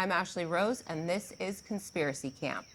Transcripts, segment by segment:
I'm Ashley Rose, and this is Conspiracy Camp.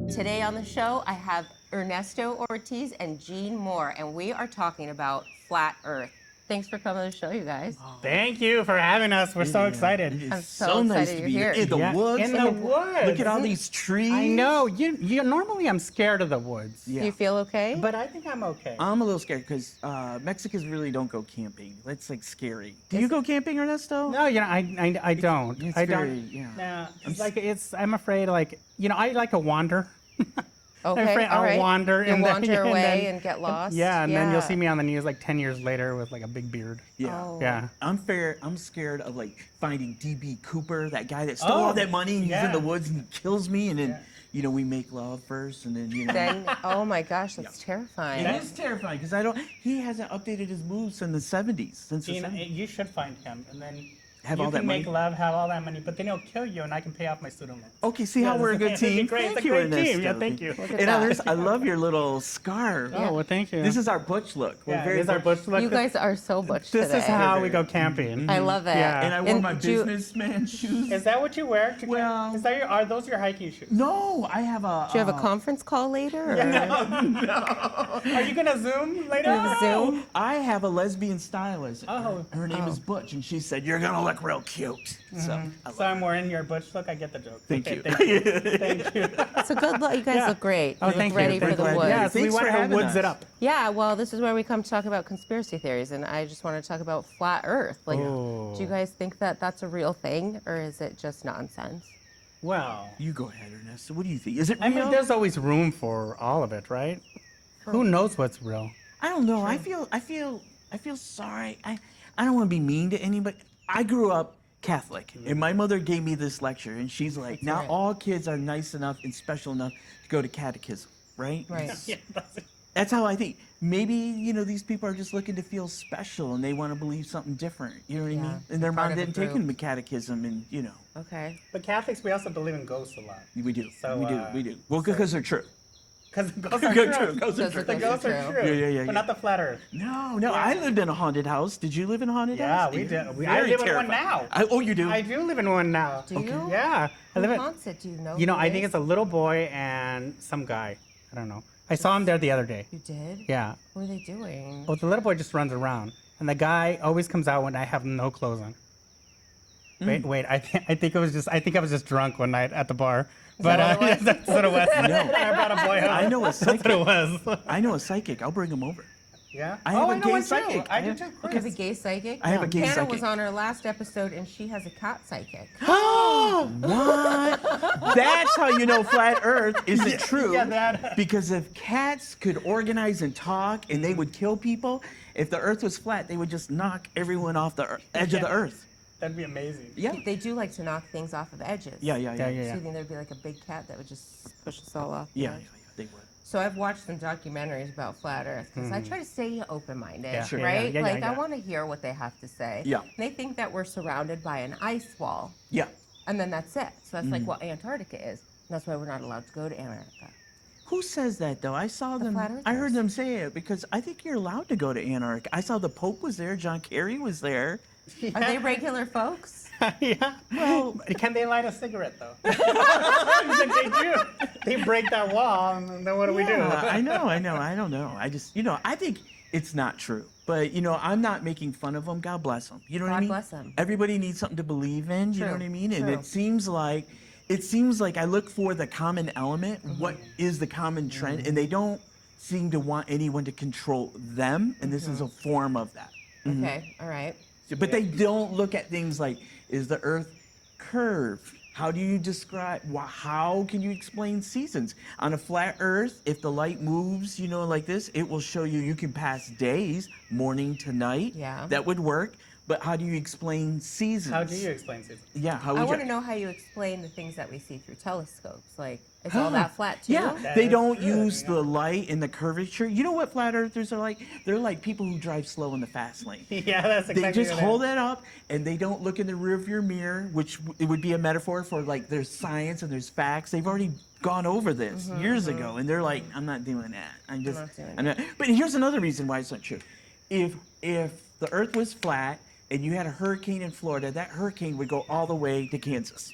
Today on the show, I have Ernesto Ortiz and Jean Moore, and we are talking about flat Earth. Thanks for coming to the show, you guys. Thank you for having us. We're so excited. It is I'm so so nice excited to be you're here. here. In the woods. In the woods. Look at all these trees. I know. You normally I'm scared of the woods. Do you feel okay? But I think I'm okay. I'm a little scared because Mexicans really don't go camping. That's like scary. Do you go camping, Ernesto? No, I don't. It's I very, don't. yeah. No, I'm afraid I like to wander. Okay, I'm afraid all right. I'll wander. You'll and then- wander away then- and get lost? Yeah, and then you'll see Yeah. me on the news like 10 years later with like a big beard. Yeah. Oh. Yeah. I'm scared of like finding DB Cooper, that guy that stole all that money and he's in yeah. the woods and he kills me and then we make love first and then Then, oh my gosh, that's terrifying. It is terrifying because he hasn't updated his moves since the 70s. You should find him, and then Have you all can that make money? love, have all that money, but then he'll kill you, and I can pay off my student loans. Okay, see how we're a good It'd be team? great. Thank It's a you, great Ernesto. team. Yeah, thank you. Look at And that. others, I love your little scarf. Oh, well, thank you. This is our butch look. We're yeah, very this is our bush look. You guys are so butch This today. is how we go camping. I love it. Yeah. And I wore my do you- businessman shoes. Is that what you wear? To Well- camp? Are those your hiking shoes? No, I have a. Do you have a conference call later? Or? Are you gonna Zoom later? have a Zoom? I have a lesbian stylist. Oh. Her name is Butch, and she said you're gonna look real cute. So, So I'm wearing your butch look. I get the joke. thank Okay, you. Thank you. Thank you. It's a good look. You guys look great. Oh, You look thank ready you. for Thank the you. woods. Yes, we Thanks want for to having woods us. it up. Yeah, well, this is where we come to talk about conspiracy theories, and I just want to talk about flat Earth. Like, Oh. do you guys think that that's a real thing, or is it just nonsense? Well, You go ahead, Ernesto. What do you think? Is it real? I mean, there's always room for all of it, right? Who knows what's real? I don't know. I feel sorry. I don't want to be mean to anybody. I grew up Catholic, and my mother gave me this lecture, and she's like, "Not right. all kids are nice enough and special enough to go to catechism, right?" Right. Yeah, that's it. That's how I think. Maybe these people are just looking to feel special, and they want to believe something different. You know what I Yeah, mean? And their part mom of a didn't take group. them to catechism, and Okay. But Catholics, we also believe in ghosts a lot. we do, So, we do. Well, because they're true. Because the ghosts are Good, true. true. Ghosts are Because true. the The ghosts are True. true. Yeah. But not the flat Earth. No. I lived in a haunted house. Did you live in a haunted Yeah, house? we did. I Very live in one terrifying. now. Oh, you do? I do live in one now. Do you? Yeah. I Who live in. haunts it? Do you know? You know, who I it think is? it's a little boy and some guy. I don't know. I saw him there the other day. You did? Yeah. What are they doing? Well, the little boy just runs around, and the guy always comes out when I have no clothes on. Wait. I think I was just drunk one night at the bar. But that's what it was. No. I brought a boy home. I know a That's what psychic. it was. I know a psychic. I'll bring him over. Yeah. I have a know gay one too. psychic. I do too. You have a Chris. gay psychic? I have a gay Hannah psychic. was on her last episode, and she has a cat psychic. What? That's how you know flat Earth isn't true. yeah, that- Because if cats could organize and talk and they would kill people, if the Earth was flat, they would just knock everyone off the edge of the Earth. That'd be amazing. Yeah. They do like to knock things off of edges. Yeah. Yeah. So you think there'd be like a big cat that would just push us all off? the Yeah, edge? they would. So I've watched some documentaries about flat Earth because I try to stay open-minded, Yeah, sure. right? Yeah, like I yeah. want to hear what they have to say. Yeah. And they think that we're surrounded by an ice wall, Yeah. and then that's it. So that's like what Antarctica is. And that's why we're not allowed to go to Antarctica. Who says that though? I saw them. flat I heard earthers. them say it because I think you're allowed to go to Antarctica. I saw the Pope was there. John Kerry was there. Are they regular folks? yeah. Well, Can they light a cigarette though? If they do. They break that wall, and then what do we do? yeah, I know. I don't know. I just, I think it's not true. But I'm not making fun of them. God bless them. You know what I God mean? bless 'em. Everybody needs something to believe in. You know True, what I mean? And true. it seems like I look for the common element. What is the common trend? And they don't seem to want anyone to control them. And this is a form of that. Okay, all right. But they don't look at things like, is the Earth curved? How do you describe, how can you explain seasons? On a flat Earth, if the light moves, like this, it will show you can pass days, morning to night. Yeah. That would work. But how do you explain seasons? How do you explain seasons? Yeah, how I would want you? to know how you explain the things that we see through telescopes. Like, is all that flat too? Yeah, That they is don't true, use yeah. the light and the curvature. You know what flat earthers are like? They're like people who drive slow in the fast lane. Yeah, that's exactly They just what it hold is. that up and they don't look in the rear of your mirror, which it would be a metaphor for like there's science and there's facts. They've already gone over this years ago, and they're like, I'm not doing that. I'm just, not doing I'm not. But here's another reason why it's not true. If the Earth was flat, and you had a hurricane in Florida, that hurricane would go all the way to Kansas.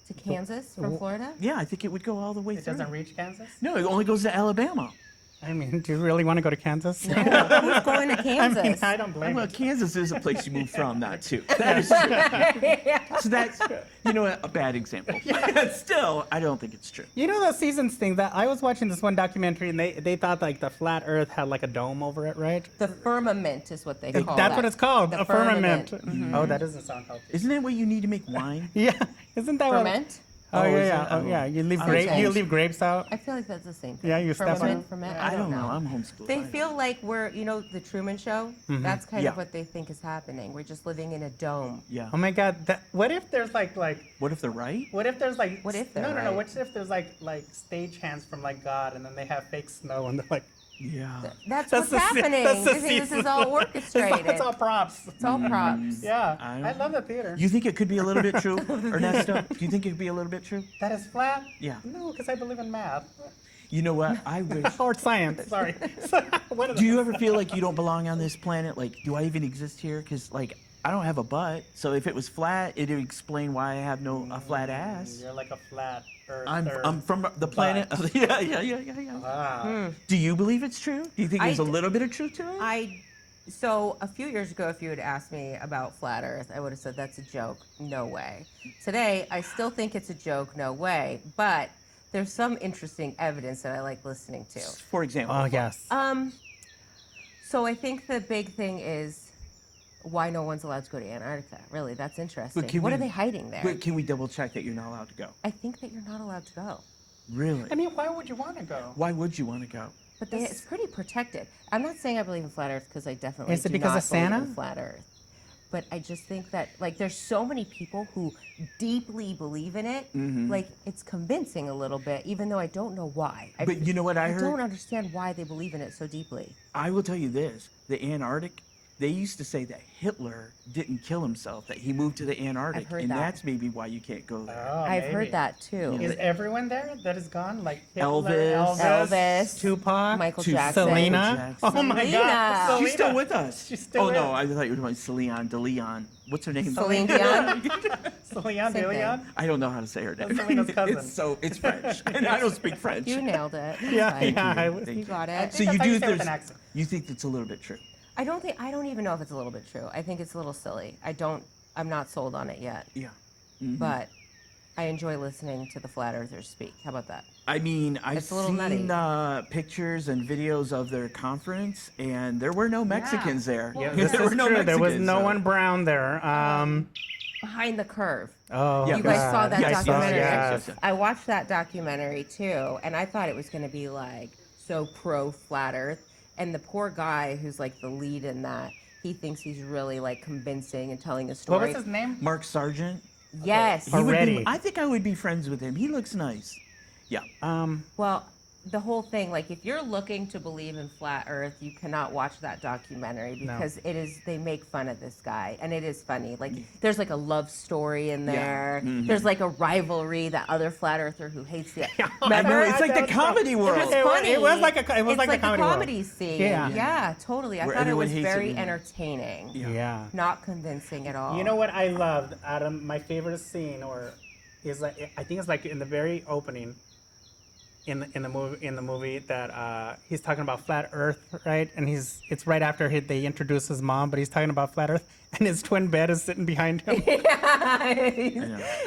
To Kansas from Florida? Yeah, I think it would go all the way It through. doesn't reach Kansas? No, it only goes to Alabama. I mean, do you really want to go to Kansas? Who's going to I Kansas? mean, I don't blame Well, you. Kansas is a place you move from, not to. That is true. So that's, a bad example. But still, I don't think it's true. You know the seasons thing that I was watching this one documentary and they thought like the flat Earth had like a dome over it, right? The firmament is what they call That's that. what it's called, The a firmament. firmament. Oh, that doesn't sound healthy. Isn't that what you need to make wine? Yeah, isn't that what? Ferment? Oh, Oh, is yeah, it? oh yeah. You leave Okay. you leave grapes out. I feel like that's the same thing. Yeah, you step on Firmament, it. ferment. I don't know. I'm homeschooled. They feel like we're, the Truman Show. That's kind Yeah. of what they think is happening. We're just living in a dome. Yeah. Oh my God! What if there's like What if they're right? what if there's like What if they're no right? what if there's like stagehands from like God and then they have fake snow and they're like Yeah. That's That's what's the se- happening. that's the They think this is season. all orchestrated. it's all props. It's all props. Yeah, I- I love the theater. You think it could be a little bit true, Ernesto? Do you think it could be a little bit true? That is flat? Yeah. No, because I believe in math You know what? I wish. or science. Sorry. One of Do you those. ever feel like you don't belong on this planet? Like, do I even exist here? Because, like, I don't have a butt. So if it was flat, it'd explain why I have a flat ass. You're like a flat Earth. I'm from the planet. Yeah. Wow. Do you believe it's true? Do you think there's a d- little bit of truth to it? So a few years ago, if you had asked me about flat Earth, I would have said that's a joke. No way. Today, I still think it's a joke. No way. But there's some interesting evidence that I like listening to. For example. Oh yes. So I think the big thing is why no one's allowed to go to Antarctica. Really, that's interesting. can What we- are they hiding there? But can we double check that you're not allowed to go? I think that you're not allowed to go. Really? I mean, why would you want to go? Why would you want to go? But it's pretty protected. I'm not saying I believe in flat Earth because I definitely Is it do because not of Santa? believe in flat Earth. But I just think that there's so many people who deeply believe in it. Like it's convincing a little bit, even though I don't know why. But you know what I heard? don't understand why they believe in it so deeply. I will tell you this: the Antarctic. They used to say that Hitler didn't kill himself; that he moved to the Antarctic, heard and that. that's maybe why you can't go there. Oh, I've maybe. heard that too. Is everyone there that is gone? Like Hitler, Elvis. Elvis, Tupac, Michael to Jackson. Selena. Jackson. Oh my Selena. God, Selena. She's still with us. She's still Oh no, in. I thought you were talking about Celine DeLeon. What's her name? Celine Dion. Selena, Same Leon. I don't know how to say her name. That's Selena's cousin. It's French, and I don't speak French. You nailed it. Yeah, Right. yeah. I you. was- Thank You got it. So that's you how do you say it with there's an accent. you think it's a little bit true. I don't even know if it's a little bit true. I think it's a little silly. I'm not sold on it yet. Yeah. But I enjoy listening to the flat earthers speak. How about that? I mean, I've It's a little seen nutty. pictures and videos of their conference, and there were no Mexicans there. Yeah, this there is were no true. Mexicans. There was no so- one brown there. Behind the Curve. Oh, Yeah, You guys God. saw that Yes, yes, documentary. yes. I watched that documentary too, and I thought it was going to be like so pro flat Earth. And the poor guy who's like the lead in that, he thinks he's really like convincing and telling a story. What was his name? Mark Sargent. Yes. He would Already. be, I think I would be friends with him. He looks nice. Yeah. Well, the whole thing, like if you're looking to believe in flat Earth, you cannot watch that documentary because they make fun of this guy, and it is funny. Like there's like a love story in there. There's like a rivalry, that other flat earther who hates the. I know, Remember? it's like the comedy It world. was It was- funny. it was like a- it was It's like the the comedy world. comedy scene. Yeah. Yeah, totally. I Where thought it everyone was hates very it. entertaining. Yeah. Not convincing at all. You know what I loved? Adam, my favorite scene, is like I think it's like in the very opening. In the movie that he's talking about flat Earth, right? And it's right after they introduce his mom, but he's talking about flat Earth, and his twin bed is sitting behind him.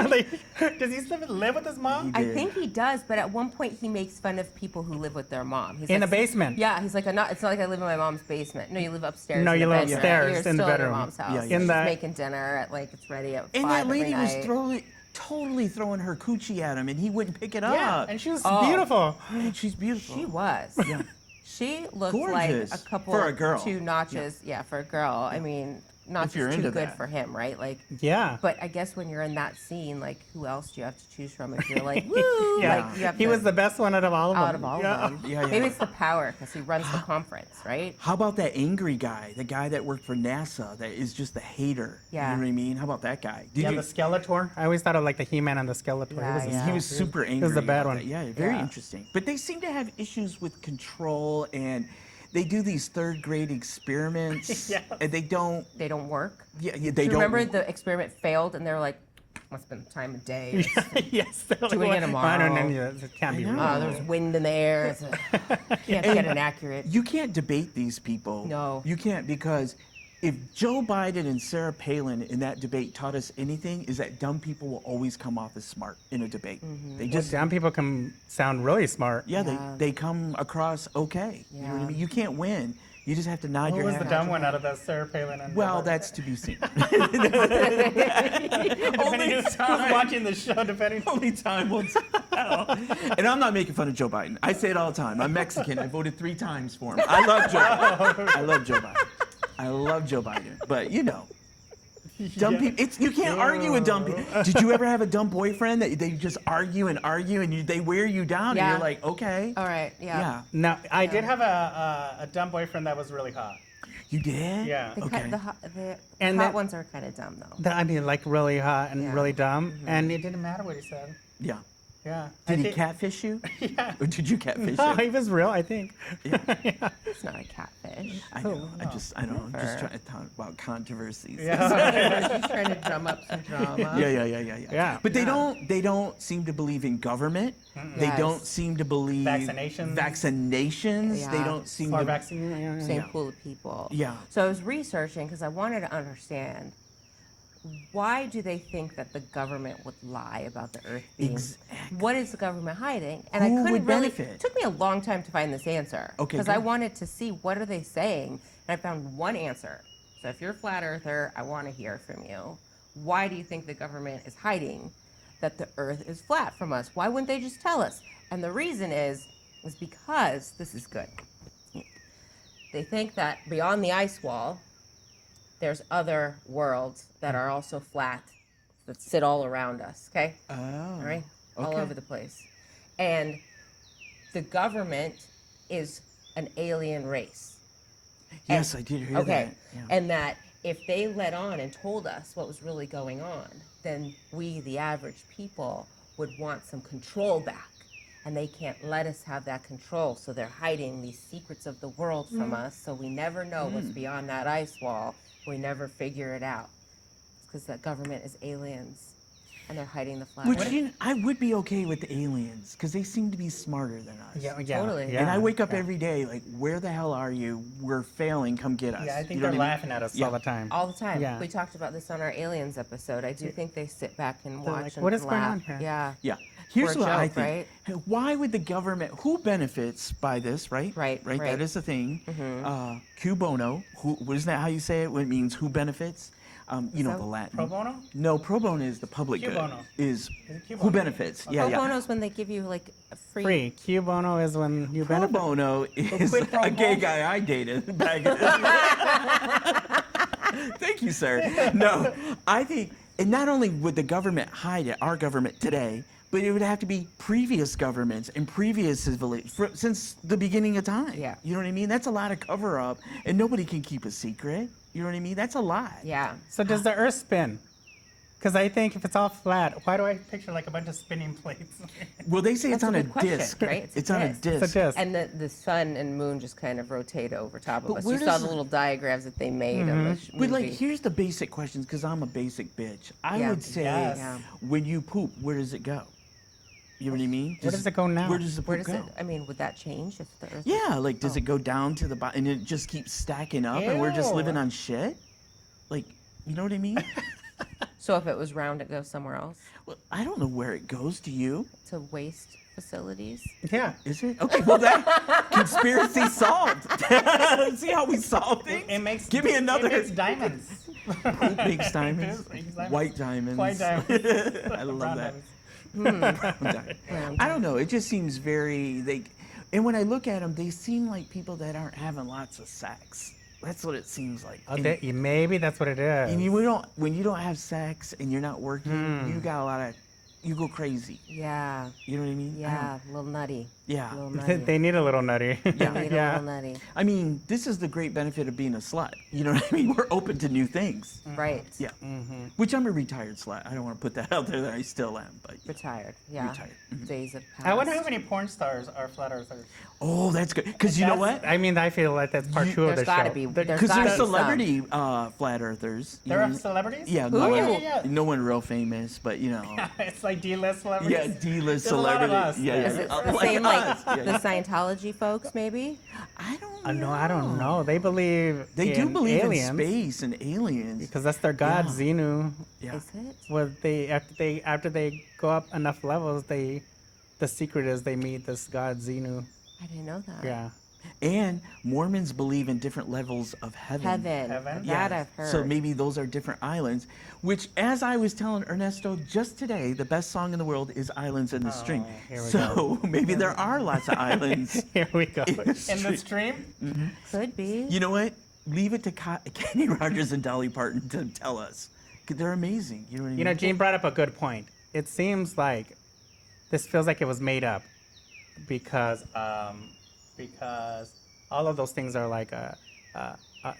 Like, does he still live with his mom? I think he does, but at one point he makes fun of people who live with their mom. He's In like, the basement. Yeah, he's like, it's not like I live in my mom's basement. No, you live upstairs. No, in you the live bedroom. upstairs You're in the still bedroom. At your mom's house. Yeah, yeah. In She's the- making dinner at it's ready at 5 And that every lady was night. totally throwing her coochie at him, and he wouldn't pick it Yeah, up. and she was Oh. beautiful. Man, she's beautiful. She was. Yeah. She looked Gorgeous. like a couple For a girl. 2 notches. Yeah, for a girl. I mean, not If you're just too into good that. for him, right? Like, Yeah. but I guess when you're in that scene, like, who else do you have to choose from if you're like, woo? Yeah. Like, you have He to- was the best one out of all of them. out of all Yeah. of them. Yeah, yeah. Maybe it's the power because he runs the conference, right? How about that angry guy, the guy that worked for NASA, that is just a hater? Yeah. You know what I mean? How about that guy? Did Yeah, you? the Skeletor. I always thought of like the He-Man and the Skeletor. Yeah, he was, yeah. He was super angry. the bad about one. that. Yeah, very Yeah. interesting. But they seem to have issues with control, and they do these third grade experiments, Yes. and they don't. They don't work. Yeah, they Do you don't. remember the experiment failed, and they were like, "Must have been time of day." Yes. Do it again I don't tomorrow. know. It can't be know. real. There's wind in the air. Can't get an accurate. You can't debate these people. No. You can't, because if Joe Biden and Sarah Palin in that debate taught us anything, is that dumb people will always come off as smart in a debate. They Just just, dumb people can sound really smart. yeah, Yeah. they come across okay. You know what I Yeah. mean? You can't win. You just have to nod Who your was head. the dumb one out of that Sarah Palin and Well, Robert? that's to be seen. Depending who's watching the show, depending. Only time will tell. And I'm not making fun of Joe Biden. I say it all the time. I'm Mexican. I voted 3 times for him. I love Joe Biden. I love Joe Biden. I love Joe Biden. But you know, dumb people. You can't argue with dumb people. Did you ever have a dumb boyfriend that they just argue and they wear you down, Yeah. and you're like, okay, All right. yeah, No, I did have a dumb boyfriend that was really hot. you did, Yeah. okay. The And hot that- ones are kind of dumb, though. I mean, like really hot and Yeah. really dumb, and it didn't matter what he said. Yeah. Yeah. Did I he think- catfish you? Yeah. Or did you catfish No, him? he was real, I think. It's not a catfish. I know. I'm just Never. trying to talk about controversies. Yeah. She's trying to drum up some drama. Yeah. But they don't seem to believe in government. They Yes. don't seem to believe Vaccinations. Vaccinations. They Yeah. don't seem Or to. vaccine. Yeah. Same Yeah. pool of people. Yeah. So I was researching because I wanted to understand, why do they think that the government would lie about the Earth being? Exactly. What is the government hiding? And Who I couldn't would really. benefit? It took me a long time to find this answer. Okay, Because I good. wanted to see, what are they saying, and I found one answer. So if you're a flat earther, I want to hear from you. Why do you think the government is hiding that the Earth is flat from us? Why wouldn't they just tell us? And the reason is because this is good. They think that beyond the ice wall, there's other worlds that are also flat, that sit all around us, okay? Oh. All right? All okay. over the place. And the government is an alien race. Yes, I did hear Okay. that. Yeah. And that if they let on and told us what was really going on, then we, the average people, would want some control back. And they can't let us have that control. So they're hiding these secrets of the world from us. So we never know what's beyond that ice wall. We never figure it out. It's because the government is aliens. And they're hiding the flat Which Earth. I would be okay with the aliens, because they seem to be smarter than us. Yeah. Totally. Yeah. And I wake up yeah. every day like, where the hell are you? We're failing. Come get us. Yeah, I think You know they're what I mean? laughing at us Yeah. all the time. All the time. Yeah. We talked about this on our aliens episode. I do think they sit back and They're watch like, and "What is going laugh. on here?" Yeah. Yeah. Here's a what I joke, think. Why would the government? Who benefits by this? Right. Right, Right. right. That is the thing. Q bono. Who? Isn't that how you say it? When it means who benefits? You know So- the Latin. Pro bono? No, pro bono is the public Q good. bono. Is it Q who bono? benefits? Pro Yeah, yeah. bono is when they give you like a free. Free. Q bono is when you Pro benefit. bono is quid pro a gay quo? guy I dated back. Thank you, sir. No, I think, and not only would the government hide it, our government today, but it would have to be previous governments and previous civilizations since the beginning of time. Yeah. You know what I mean? That's a lot of cover up, and nobody can keep a secret. You know what I mean? That's a lot. Yeah. So does the Earth spin? Because I think if it's all flat, why do I picture like a bunch of spinning plates? Well, they say That's it's on a a good question, disc. right? It's a It's on a disc. disc. It's a disc. And the sun and moon just kind of rotate over top of But us. where You saw does the the- little diagrams that they made of the But like, movie. here's the basic questions, because I'm a basic bitch. I Yeah. would say, Yes. Yeah. when you poop, where does it go? You know what I mean? Where does it go now? Where does the poop Where does go? it? I mean, would that change if the Earth? Yeah, like, does Oh. it go down to the bottom and it just keeps stacking up, and we're just Ew. living on shit? Like, you know what I mean? So if it was round, it goes somewhere else Well, I don't know where it goes. Do you? to waste facilities. Yeah. Is it? Okay, well, that conspiracy solved. See how we solve things? It makes. Give me another. It makes diamonds. Poop makes diamonds. It makes diamonds. White diamonds. White diamonds. I love Brown that. diamonds. Brown diamond. Brown I don't know. It just seems very and when I look at them, they seem like people that aren't having lots of sex. That's what it seems like. Oh, And- maybe that's what it is. And when you don't have sex and you're not working, you got a lot of, you go crazy. Yeah. You know what I mean? I don't- Yeah. A little nutty. Yeah. Little They, nutty. they need a little nutty. They need a little nutty. I mean, this is the great benefit of being a slut. You know what I mean? We're open to new things. Right. Yeah. Which I'm a retired slut. I don't want to put that out there that I still am, but Retired. Yeah. Retired. Days of past. I wonder how many porn stars are flat earthers. oh, that's good. Because you know what? I mean, I feel like that's part two of There's the gotta show. be- The- there's Because gotta there's be some. celebrity flat earthers. you there know? are celebrities? Yeah, Who? no Oh, one, yeah, yeah. no one real famous, but you know. It's like D-list celebrities. Yeah, D-list There's a lot of celebrity. us Yeah, there. Is it yeah. the same like us. Yeah, the yeah. Scientology folks, maybe? I don't know. No, I don't know. They believe They do in believe aliens in space and aliens. because that's their god, Yeah. Xenu. Yeah. Is it? Well, after they go up enough levels, the secret is they meet this god Xenu. I didn't know that. Yeah. And Mormons believe in different levels of heaven. Heaven? That I've heard. So maybe those are different islands, which, as I was telling Ernesto just today, the best song in the world is Islands in the Stream. here we So maybe there are lots of islands. Here we go. In the In stream. the stream? Could be. You know what? Leave it to Kenny Rogers and Dolly Parton to tell us. 'Cause they're amazing. You know what I mean? You know, Gene brought up a good point. It seems like this feels like it was made up because all of those things are like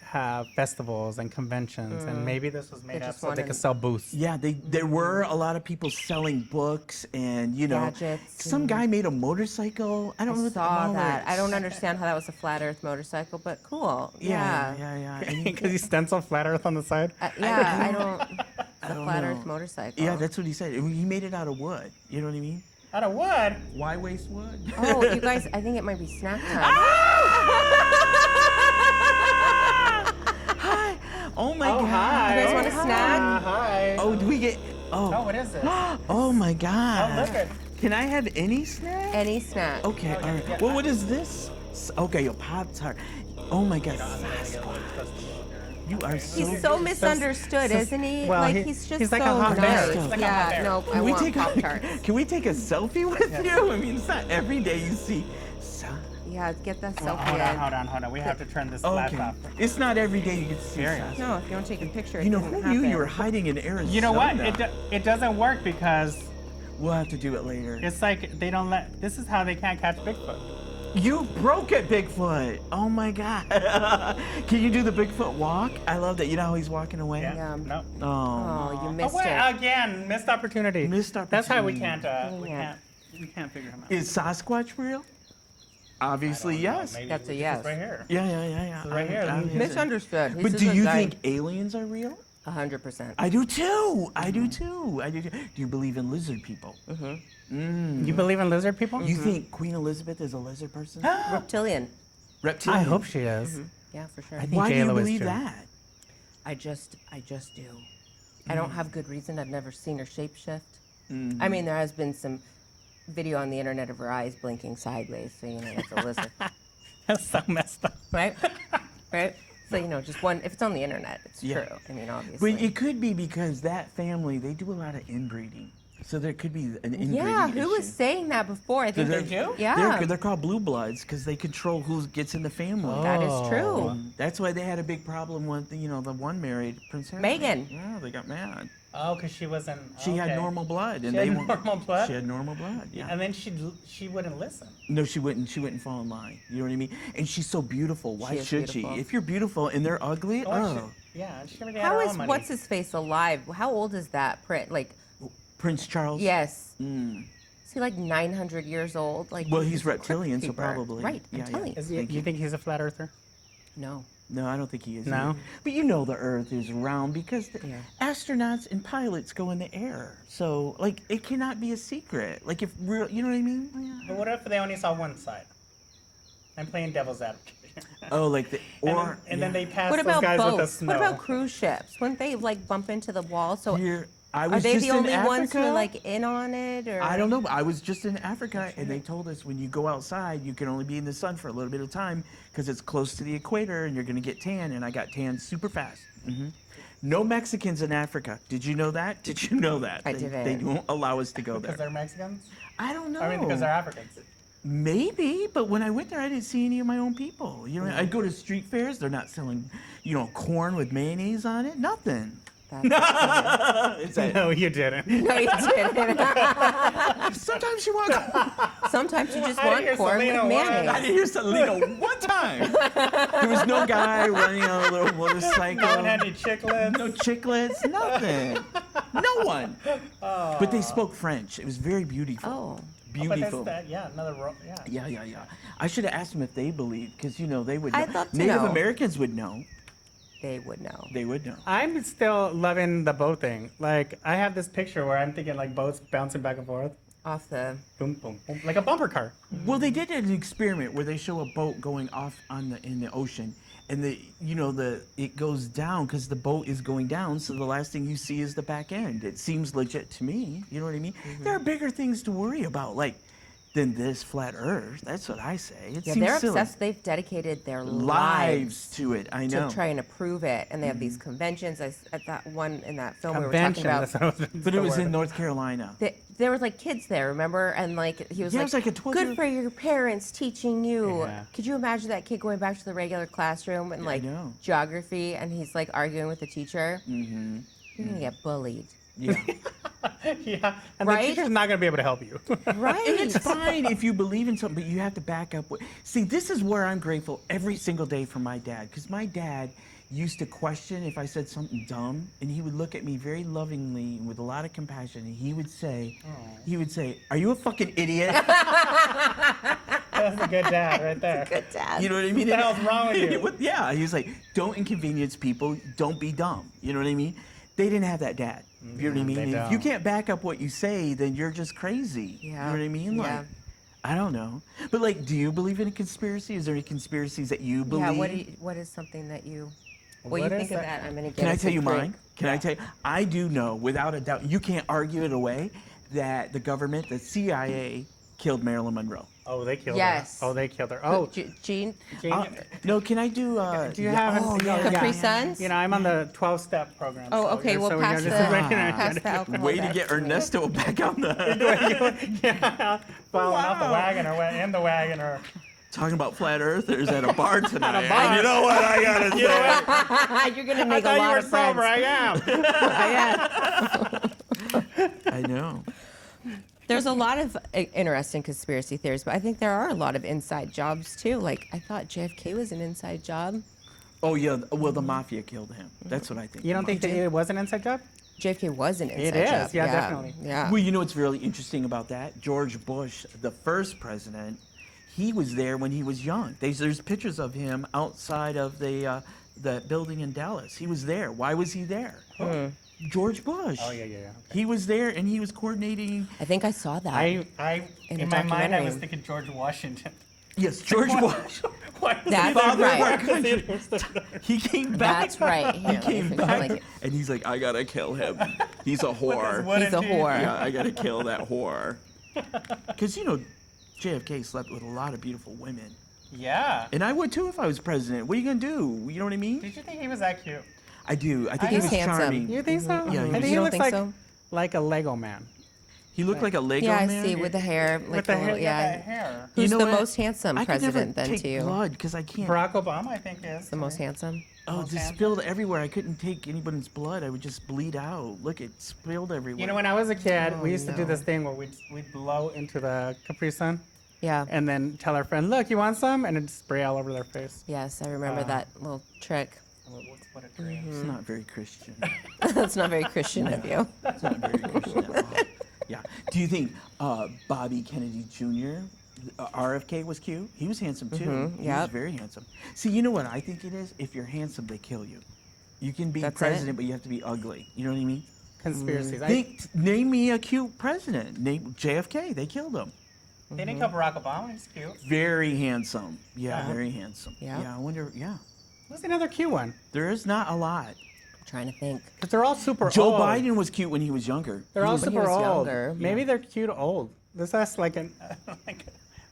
have festivals and conventions, and maybe this was made They up just so they wanted- could sell booths. Yeah, there were a lot of people selling books and, you know, Gadgets some guy made a motorcycle. I don't know I what saw the that. I don't understand how that was a flat Earth motorcycle, but cool. Yeah, Yeah. yeah, yeah. And he- Because he stenciled flat Earth on the side. Yeah, I don't. It's a don't flat know. Earth motorcycle. yeah, that's what he said. He made it out of wood. You know what I mean? Out of wood. Why waste wood? Oh, you guys, I think it might be snack time. Hi. Oh my Oh, God. hi. You guys want a snack? Hi. Oh, do we get? Oh, Oh. what is this? Oh my God. Oh, look at. Can I have any snack? Any snack. Okay. All right. Well, what is this? Okay, a Pop-Tart. Oh my God. You are so. He's so misunderstood, isn't he? well, like he- he's just he's like a so hot bear. nice. He's like a yeah, hot bear. no, I Can we want take Pop Tarts. Can we take a selfie with you? I mean, it's not every day you see. Yeah, get that Well, selfie hold on, in. hold on. We have to turn this Okay. laptop. It's not every day you get to see. Very Sasha. No, if you want to take a picture, You know, it who didn't knew you happen. were hiding in Arizona? You know what? It doesn't work because We'll have to do it later. it's like they don't let. This is how they can't catch Bigfoot. You broke it, Bigfoot. Oh my God. Can you do the Bigfoot walk? I love that. You know how he's walking away? Yeah. No. Oh. Oh, you Oh missed wait! it. Again, missed opportunity. Missed That's how we opportunity. can't. Yeah. We can't figure him out. Is Sasquatch real? Obviously, I don't know, yes. maybe That's a it's yes. Right here. Yeah. right here. Obviously. Misunderstood. He's But just do a you guy- think aliens are real? 100%. I do too. I do too. I do too. Do you believe in lizard people? You believe in lizard people? You think Queen Elizabeth is a lizard person? Reptilian. Reptilian. I hope she is. Yeah, for sure. I think Why do you J-Lo is believe true. that? I just do. I don't have good reason. I've never seen her shapeshift. I mean, there has been some video on the internet of her eyes blinking sideways, so you know it's a lizard, That's so messed up. right? Right. So you know, just one. If it's on the internet, it's Yeah. true. I mean, obviously. But it could be because that family, they do a lot of inbreeding. So there could be an inbreeding yeah, who was issue. saying that before? I think They're- they do? Yeah, They're called blue bloods because they control who gets in the family. that is true. That's why they had a big problem with, the one married Prince Harry. Meghan. Yeah, they got mad. Oh, because she wasn't. She had okay. normal blood, and She had they won't- normal blood? She had normal blood. Yeah. And then she wouldn't listen. No, she wouldn't. She wouldn't fall in line. You know what I mean? And she's so beautiful. Why She is should beautiful. she? If you're beautiful and they're ugly, Yeah, and she already How had her is own money. what's his face alive? How old is that print? Like, Prince Charles. yes. Mm. Is he like 900 years old? Like, Well, he's he's a crypt reptilian, so keeper. probably. Right. Yeah, I'm yeah. telling you. Is he, Thank you you. think he's a flat earther? No. No, I don't think he is. No? either. But you know the Earth is round because the Yeah. astronauts and pilots go in the air. So, like, it cannot be a secret. Like, if real, you know what I mean? Yeah. But what if they only saw one side? I'm playing devil's advocate. Oh, like the and then they pass What those about guys with the boats? snow. What about cruise ships? Wouldn't they like bump into the wall? So Here, I are was they just the only in ones who Africa. are like in on it? Or I don't know. But I was just in Africa, and they told us when you go outside, you can only be in the sun for a little bit of time because it's close to the equator, and you're going to get tan. And I got tan super fast. No Mexicans in Africa. Did you know that? Did you know that? I They didn't. won't allow us to go Because there. they're Mexicans? I don't know. I mean, because they're Africans. Maybe, but when I went there, I didn't see any of my own people. You know, I'd go to street fairs. They're not selling, corn with mayonnaise on it. Nothing. That's funny. It's a- No, you didn't. No, you didn't. Sometimes you want. Sometimes you just I want hear corn with Selena once. I mayonnaise. didn't hear Selena one time. There was no guy running on a little motorcycle. No one had any chiclets. No chiclets, nothing. No one. But they spoke French. It was very beautiful. Oh. Beautiful. But that's that, yeah, yeah. Yeah. I should have asked them if they believed, because they would know. I'd love to Native know. Americans would know. They would know. They would know. I'm still loving the boat thing. Like, I have this picture where I'm thinking like boats bouncing back and forth. Off the. Boom, boom, boom. Like a bumper car. Well, they did an experiment where they show a boat going off in the ocean, and it goes down because the boat is going down. So the last thing you see is the back end. It seems legit to me. You know what I mean? There are bigger things to worry about, than this flat Earth. That's what I say. It Yeah, seems they're silly. obsessed. They've dedicated their Lives to it. I know. to try and approve it, and they have these conventions. At that one in that film we were Convention. talking about, That's what But it was in North Carolina. there was like kids there, remember? And like he was Yeah, it like, was like a 12-year-old. good for your parents teaching you. Yeah. Could you imagine that kid going back to the regular classroom and like know. geography, and he's like arguing with the teacher? Mm-hmm. You're gonna get bullied, Yeah. Yeah, and Right? the teacher's not going to be able to help you. right? And it's fine if you believe in something, but you have to back up. See, this is where I'm grateful every single day for my dad, because my dad used to question if I said something dumb, and he would look at me very lovingly with a lot of compassion, and he would say, "Are you a fucking idiot?" That's a good dad right there. Good dad. You know what I mean? What the hell's wrong with you? Yeah, he was like, "Don't inconvenience people. Don't be dumb." You know what I mean? They didn't have that dad. You know what I mean? they And if you don't. can't back up what you say, then you're just crazy. You know what I mean? Yeah. I don't know. But do you believe in a conspiracy? Is there any conspiracies that you believe? Yeah. What is something that you? What you What think is of that? that? I'm gonna get. Can I a tell you quick mine? Can I tell you? I do know, without a doubt, you can't argue it away, that the government, the CIA, killed Marilyn Monroe. Oh, they killed Yes. her. Oh, they killed her. Oh, Gene. No, can I do? do you have? Capri Suns? You know, I'm on the 12-step program. Oh, so okay. you're- Well, so pass you're the just right here. pass the alcohol. Way to back get me. Ernesto back on the. Yeah, falling off the wagon or in the wagon or. Talking about flat earthers at a bar tonight. bar. You know what I gotta say? You're gonna I make a thought you lot were of friends. sober. I am. I know. There's a lot of interesting conspiracy theories, but I think there are a lot of inside jobs too. Like I thought JFK was an inside job. Oh yeah. Well, the mafia killed him. That's what I think. You don't think that it was an inside job? JFK was an inside It is, job. yeah, definitely. Yeah. Well, you know what's really interesting about that? George Bush, the first president, he was there when he was young. There's pictures of him outside of the building in Dallas. He was there. Why was he there? George Bush. Oh yeah. Okay. He was there and he was coordinating. I think I saw that. I In in a my mind I was documentary. thinking George Washington. Yes, George Bush. Why was That's he Father of our right. country. He came back. That's right. He came I back, like it. and he's like, "I gotta kill him. He's a whore. What He's a did he- whore. Yeah, I gotta kill that whore." Because JFK slept with a lot of beautiful women, Yeah. and I would too if I was president. What are you gonna do? You know what I mean? Did you think he was that cute? I do. I think He's he was handsome. charming. You think so? Yeah, I you think he don't looks think like so? like a Lego man. He looked like a Lego Yeah, I man. see with the hair. Like With the a hair, little- yeah. yeah. That hair. Who's You know the what? most handsome I could president never then take to you? blood because I can't. Barack Obama, I think, is The most handsome. Oh, most just handsome. spilled everywhere. I couldn't take anybody's blood. I would just bleed out. Look, it spilled everywhere. You know, when I was a kid, Oh, we used to do no. this thing where we'd blow into the Capri Sun Yeah. and then tell our friend, "Look, you want some?" and it'd spray all over their face. Yes, I remember that little trick. What a dream. It's not very Christian. That's not very Christian of you. It's not very Christian at all. Yeah. Do you think Bobby Kennedy Jr., RFK was cute? He was handsome too. He was yep. very handsome. See, you know what I think it is? If you're handsome, they kill you. You can be That's president, it? but you have to be ugly. You know what I mean? Conspiracies. Name me a cute president. Name JFK. They killed him. They didn't kill Barack Obama. He's cute. Very handsome. Yeah, Yeah. very handsome. Yeah. Yeah, I wonder. Yeah. Who's another cute one? There is not a lot. I'm trying to think. Because they're all super Joe old. Biden was cute when he was younger. They're all when he super was old. younger. Maybe they're cute old. That's like like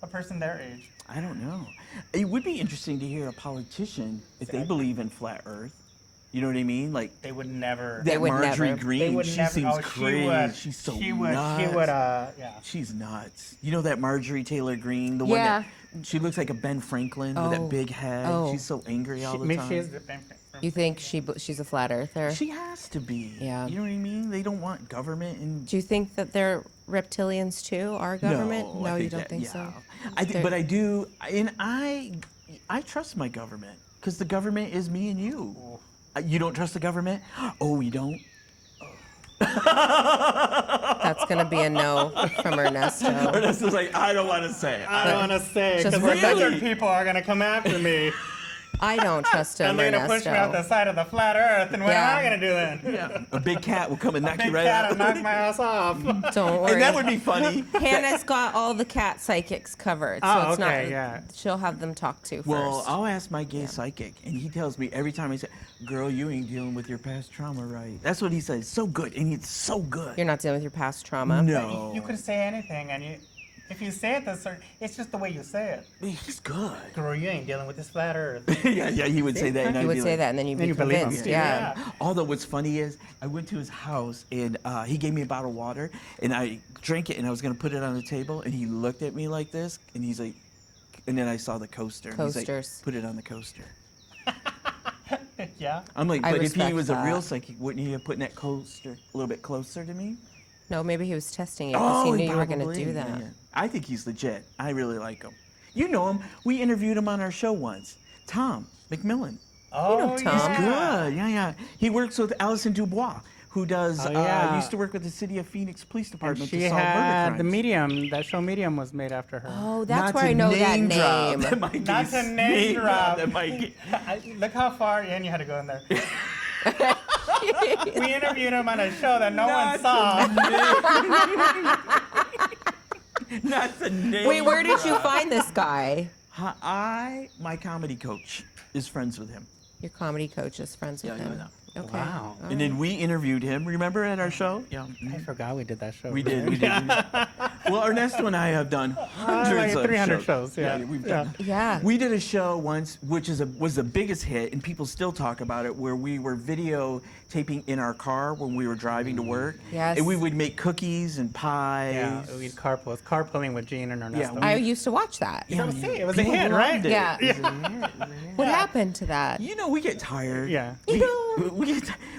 a person their age. I don't know. It would be interesting to hear a politician if they believe in flat Earth. You know what I mean? Like They would never. that would Marjorie never. Green. They would she never. seems Oh, crazy. she would. She's so She would. nuts. She would. Yeah. She's nuts. You know that Marjorie Taylor Greene, the Yeah. one that she looks like a Ben Franklin with Oh. that big head. Oh. She's so angry all the Maybe time. she is the same thing. You think she's a flat earther? She has to be. Yeah. You know what I mean? They don't want government and. Do you think that they're reptilians too? Our government? No, I you don't that- think yeah. so. I think, but I do, and I trust my government because the government is me and you. You don't trust the government? Oh, you don't? That's gonna be a no from Ernesto. Ernesto's like, I don't want to say it. I don't want to say Just because really? other people are gonna come after me I don't trust him, and they're gonna push me out the Ernesto. side of the flat Earth. And what Yeah. am I gonna do then? Yeah. A big cat will come and knock Big you right cat out. and knock my ass off. Don't worry. And that would be funny. Hannah's got all the cat psychics covered, so Oh, it's okay, not. yeah. She'll have them talk to Well, first. I'll ask my gay psychic, and he tells me every time I say, "Girl, you ain't dealing with your past trauma right." That's what he says. So good, and it's so good. You're not dealing with your past trauma. No, You could say anything, and if you say it, it's just the way you say it. he's good. Girl, you ain't dealing with this flat Earth. yeah, he would say that. And I'd You would be say like, that, and then you'd Then be you believe him. convinced. Yeah. Yeah. Although what's funny is I went to his house and he gave me a bottle of water and I drank it and I was gonna put it on the table and he looked at me like this and he's like, and then I saw the coaster. And he's like, Coasters. put it on the coaster. Yeah. I'm like, I but if he respect was a real that. psychic, wouldn't he have put that coaster a little bit closer to me? No, maybe he was testing you because he knew you were going to probably, do that. yeah. I think he's legit. I really like him. You know him. We interviewed him on our show once. Tom McMillan. Oh, know Tom. He's good. Yeah. He works with Alison Dubois, who does Oh, yeah. used to work with the City of Phoenix Police And Department she to solve murder had crimes. the Medium. That show Medium was made after her. Oh, that's Not where to I know that drop. name. That might get Not to name drop. That might get- Look how far in you had to go in there. We interviewed him on a show that no one saw. Not the name. Wait, where did you find this guy? My comedy coach is friends with him. Your comedy coach is friends with Yeah, him. yeah. Okay. Wow. All And then we interviewed him. Remember at our show? Yeah. I forgot we did that show. We did. Well, Ernesto and I have done hundreds like of 300 shows, yeah. we've Yeah. done. Yeah. We did a show once, which was the biggest hit, and people still talk about it, where we were videotaping in our car when we were driving to work. Yes. And we would make cookies and pies. Yeah, we carpooling with Gene and Ernesto. we- I used to watch that. You know, see, it was a People hit, loved right? it. Yeah. It was a hit. It was a hit. What happened to that? You know, we get tired. Yeah.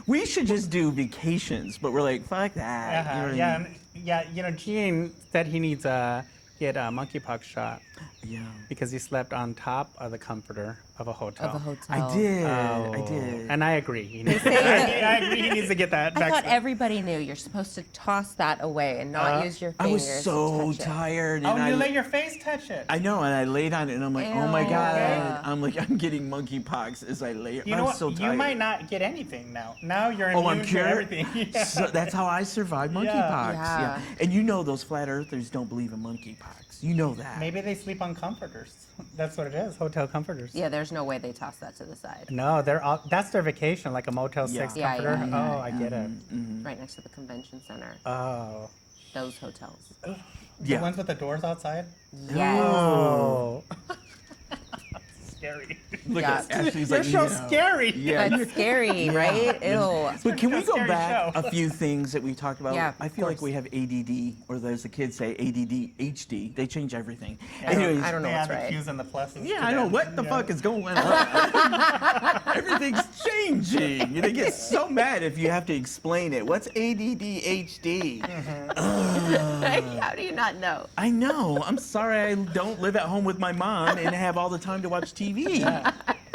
We should just do vacations, but we're like, fuck that. You know what I mean? You know, Gene said he needs get a monkeypox shot Yeah. because he slept on top of the comforter of a hotel. Of a hotel. I did. Oh. I did. And I agree. He needs say I agree he needs to get that I thought vaccine. everybody knew you're supposed to toss that away and not use your I fingers. was so to touch tired. Oh, and you I, let your face touch it. I know, and I laid on it, and I'm like, oh my Ew. god. Yeah. I'm like, I'm getting monkeypox as I lay. You I'm know what? so You tired. might not get anything now. Now you're immune Oh, I'm to cured. everything. Yeah. So that's how I survived monkeypox. Yeah. And you know those flat earthers don't believe in monkeypox. You know that. Maybe they sleep on comforters. That's what it is. Hotel comforters. it. Yeah, there's no way they toss that to the side. No, they're all, that's their vacation, like a Motel 6 Yeah, comforter. yeah, yeah, Oh, I get it. Right next to the convention center. Oh. Those hotels. Yeah. The ones with the doors outside? Yes. Oh. Scary. Look Yeah. at Ashley's They're like, so no. scary. Yeah. That's scary, right? Ew. But can we a go scary back show. a few things that we talked about? Yeah, I of feel like course. we have ADD, or as the kids say, ADD, HD. They change everything. I don't- Anyways, I don't know They what's add the right. Q's and the pluses. yeah, to I know. them. What the Yeah. fuck is going on? Everything's changing. They get so mad if you have to explain it. What's ADD, HD? How do you not know? I know. I'm sorry I don't live at home with my mom and have all the time to watch TV.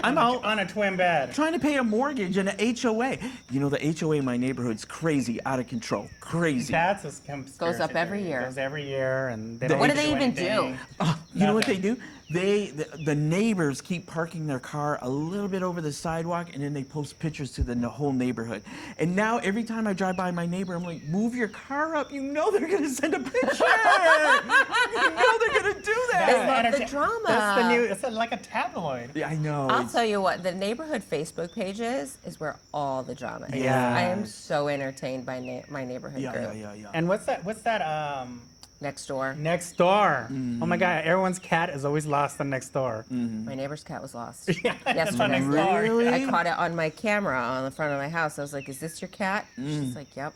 I'm out On a twin bed. trying to pay a mortgage and an HOA. You know, the HOA in my neighborhood's crazy, out of control. Crazy. That's a conspiracy Goes up every theory. year. Goes every year, and they What don't do they even anything. do? You know what they Nothing. do? The neighbors keep parking their car a little bit over the sidewalk, and then they post pictures to the whole neighborhood. And now every time I drive by my neighbor, I'm like, move your car up. You know they're gonna send a picture. You know they're gonna do That's that. love the entertain- drama. That's the new. It's like a tabloid. Yeah, I know. I'll it's- tell you what, the neighborhood Facebook pages is where all the drama is. Yeah. I am so entertained by my neighborhood yeah, group. yeah. And what's that? Next door. Next door. Oh my God! Everyone's cat is always lost on next door. My neighbor's cat was lost. Yeah, that's on Yesterday. next door. Really? I caught it on my camera on the front of my house. I was like, "Is this your cat?" She's like, "Yep."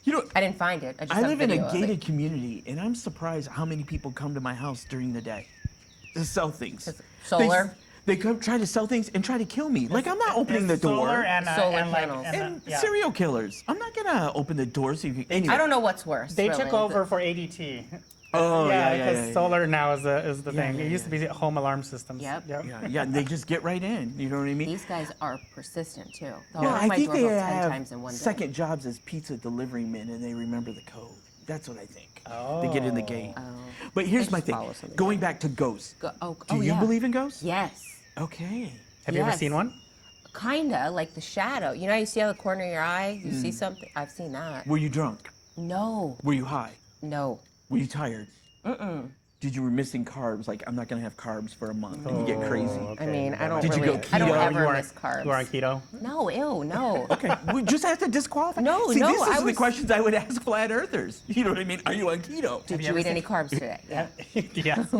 You know, I didn't find it. I just I have live in video a of it. gated community, and I'm surprised how many people come to my house during the day to sell things. Solar? They come try to sell things and try to kill me. Like I'm not opening the door. Solar and, Solar and like, panels. And yeah. serial killers. I'm not gonna open the door so you can. Anyway. I don't know what's worse. They really. took over for ADT. Oh yeah, because solar now is the thing. yeah, It used to be home alarm systems. Yep. Yeah, they just get right in. You know what I mean? These guys are persistent too. They'll No, open I my think they doorbell 10 have times in one day. second jobs as pizza delivery men, and they remember the code. That's what I think. They get in the gate. Oh. But here's They my just thing. follow something. Going back to ghosts. Do you yeah. believe in ghosts? Yes. Okay. Have you ever Yes. seen one? Kinda like the shadow. You know, you see out the corner of your eye, you Mm. see something. I've seen that. Were you drunk? No. Were you high? No. Were you tired? Did you were missing carbs? Like I'm not gonna have carbs for a month, and you get crazy. I mean, I don't Did you really. go I don't keto? ever miss carbs. You are on keto? No, ew, no. Okay, we just have to disqualify. No, See, no, this I is the was- questions I would ask flat earthers. You know what I mean? Are you on keto? Did you you ever eat any seen- carbs today? Yeah. Yes.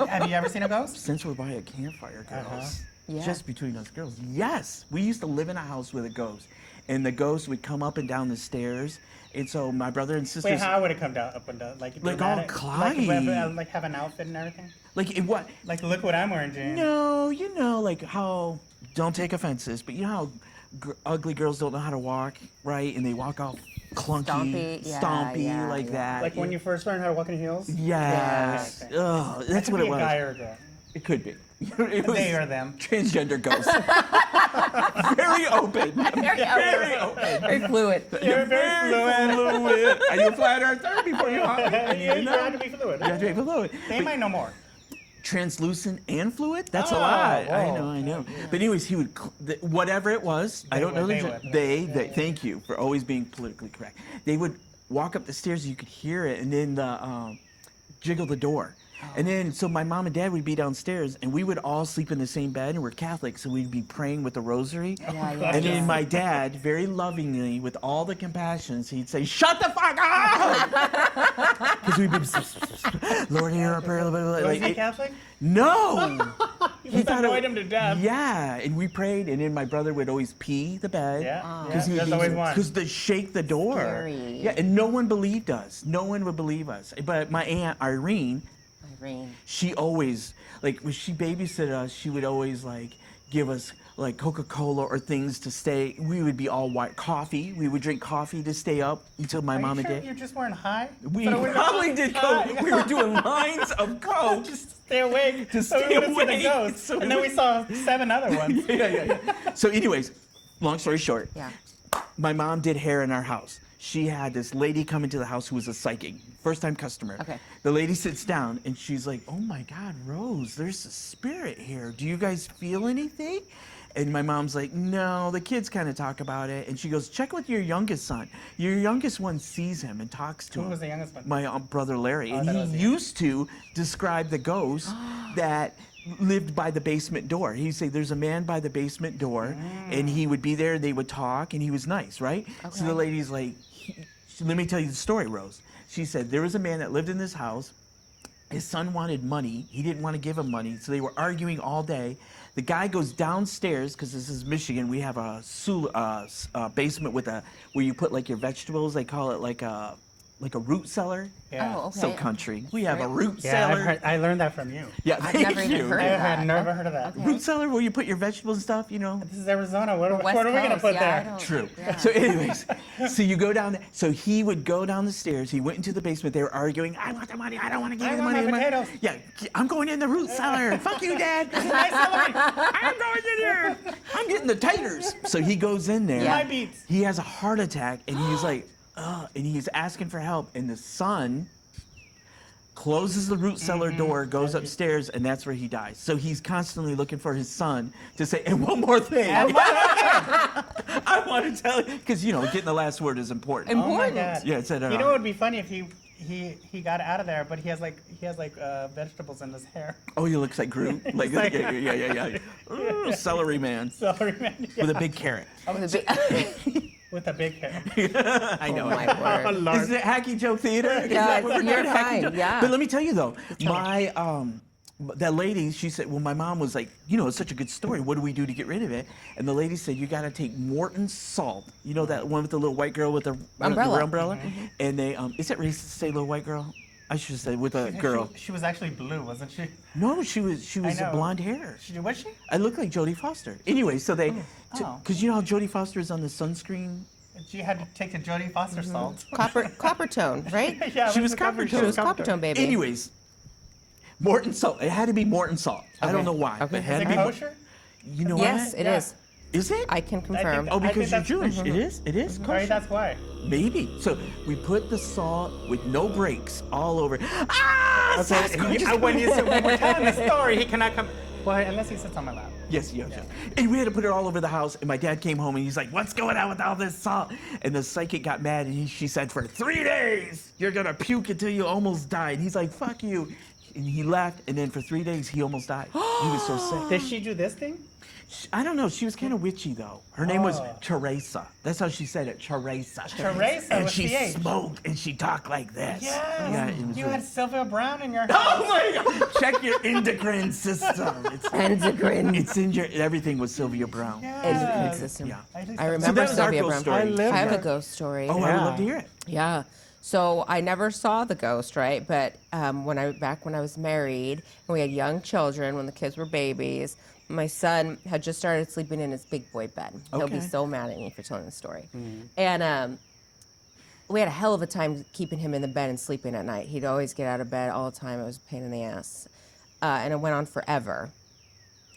Have you ever seen a ghost? Since we're by a campfire, girls, Yeah. just between us girls, yes, we used to live in a house with a ghost, and the ghost would come up and down the stairs, and so my brother and sisters, Wait, how would it come down, up and down? Like Like dramatic? all Like, cloggy. like have an outfit and everything? like it, what? Like, look what I'm wearing, Jane. No, you know, like how. Don't take offenses, but you know how ugly girls don't know how to walk, right? And they walk all clunky, Stompy, yeah, stompy, yeah, like yeah. that. Like when you first learned how to walk in heels? Yes. Yeah, okay. Ugh, that's Could what be it was. a guy or a girl. It could be. It was They or them. transgender ghost. Very open. Very open. Very fluid. You're very fluid. Are you a flat earther before you hop? You have to be fluid. You have to be fluid. They But might know more. translucent and fluid? That's a Oh, lot. whoa. I know. But anyways, he would, whatever it was, I don't know. they the would. They, thank you for always being politically correct. They would walk up the stairs, you could hear it, and then jiggle the door. And then, so my mom and dad would be downstairs, and we would all sleep in the same bed, and we're Catholic, so we'd be praying with the rosary. Yeah, And then my dad, very lovingly, with all the compassion, he'd say, "Shut the fuck up!" Because we'd be, Lord, hear our prayer. Was he Catholic? No! You must have annoyed him to death. Yeah, and we prayed, and then my brother would always pee the bed. Yeah, Because there's always one. Because they shake the door. Scary. Yeah, and no one believed us. No one would believe us. But my aunt Irene, she always, like, when she babysitted us, she would always, like, give us, like, Coca-Cola or things to stay. We would be all white. Coffee. We would drink coffee to stay up until my Are mom you and sure dad. you're just wearing high? We So we're probably not- did high. coke. We were doing lines of coke. Just stay awake. To so stay we wouldn't see awake. the ghost. So And then we saw 7 other ones. yeah. So anyways, long story short, Yeah. my mom did hair in our house. She had this lady come into the house who was a psychic, first time customer. Okay. The lady sits down and she's like, "Oh my God, Rose, there's a spirit here. Do you guys feel anything?" And my mom's like, "No, the kids kind of talk about it." And she goes, "Check with your youngest son. Your youngest one sees him and talks to him." Who was the youngest one? My brother Larry. Oh, And that was he you. used to describe the ghost that lived by the basement door. He'd say, "There's a man by the basement door," and he would be there, they would talk, and he was nice, right? So the Okay. lady's like, "Let me tell you the story, Rose." She said, "There was a man that lived in this house. His son wanted money. He didn't want to give him money, so they were arguing all day. The guy goes downstairs, because this is Michigan. We have a basement with where you put like your vegetables. They call it like a root cellar. Yeah. Oh, okay. So country. We have a root Yeah, cellar. I learned that from you. Yeah, I've thank never even you. heard I of that. had never heard of that. Okay. Root cellar where you put your vegetables and stuff, you know. This is Arizona. What are West we going to Coast, put yeah, I there? don't- True. Yeah. So anyways, so you go down there. So he would go down the stairs. He went into the basement. They were arguing. "I want the money. I don't want to give I you the want money. my potatoes." Yeah, I'm going in the root cellar. Fuck you, Dad. My celery. I'm going in there. I'm getting the taters. So he goes in there. Yeah. My beets. He has a heart attack, and he's like, ugh, and he's asking for help. And the son closes the root cellar door, goes upstairs, and that's where he dies. So he's constantly looking for his son to say, "And one more thing." I want to tell you, because, you know, getting the last word is important. Oh my Important. God. Yeah, it said, You know what would be funny if he got out of there, but he has like vegetables in his hair. Oh, he looks like Groot. Like, like- yeah. Ooh, celery man Celery man. Yeah. with a big carrot. With a big hair. I know. Oh my Oh, word. Lord. Is it hacky joke theater? Is Yeah, that what we're you're doing? Hacky fine, joke? yeah. But let me tell you though, my that lady, she said, well, my mom was like, you know, it's such a good story. What do we do to get rid of it? And the lady said, you got to take Morton salt. You know that one with the little white girl with the Umbrella. umbrella? And they, is it racist to say little white girl? I should say with a girl. She was actually blue, wasn't she? No, she was know. blonde hair. Was she? I look like Jodie Foster. Anyway, so they, Oh. because you know how Jodie Foster is on the sunscreen. She had to take the Jodie Foster salt. Copper tone, right? Yeah, She was the copper cover- tone. She was copper tone, baby. Anyways, Morton salt. It had to be Morton salt. I don't know why. Okay. But it had Is to it be. kosher? You know Yes, what? it Yeah. is. Is it? I can confirm. Oh, I think because you're that's- Jewish. It is? It is? Right, that's why. Maybe. So we put the salt with no breaks all over. Ah! Sasquatch! When we're telling the story, he cannot come. Well, unless he sits on my lap. Yes. And we had to put it all over the house. And my dad came home and he's like, "What's going on with all this salt?" And the psychic got mad and she said, "For 3 days, you're gonna puke until you almost die." And he's like, "Fuck you." And he left. And then for 3 days, he almost died. He was so sick. Did she do this thing? I don't know. She was kind of witchy though. Her name was Oh. Teresa. That's how she said it. Teresa. Teresa And with she CH. smoked and she talked like this. Yeah. it was You really- had Sylvia Brown in your house. Oh my God! Check your endocrine system. Endocrine. It's in your. Everything was Sylvia Brown. Endocrine system. Yeah. I So remember that was our Sylvia ghost Brown. story. I I have lived a ghost story. Oh, I would Yeah. love to hear it. Yeah. So I never saw the ghost, right? But when I was married and we had young children, when the kids were babies, my son had just started sleeping in his big boy bed. He'll be Okay. so mad at me for telling the story. And we had a hell of a time keeping him in the bed and sleeping at night. He'd always get out of bed all the time. It was a pain in the ass. And it went on forever.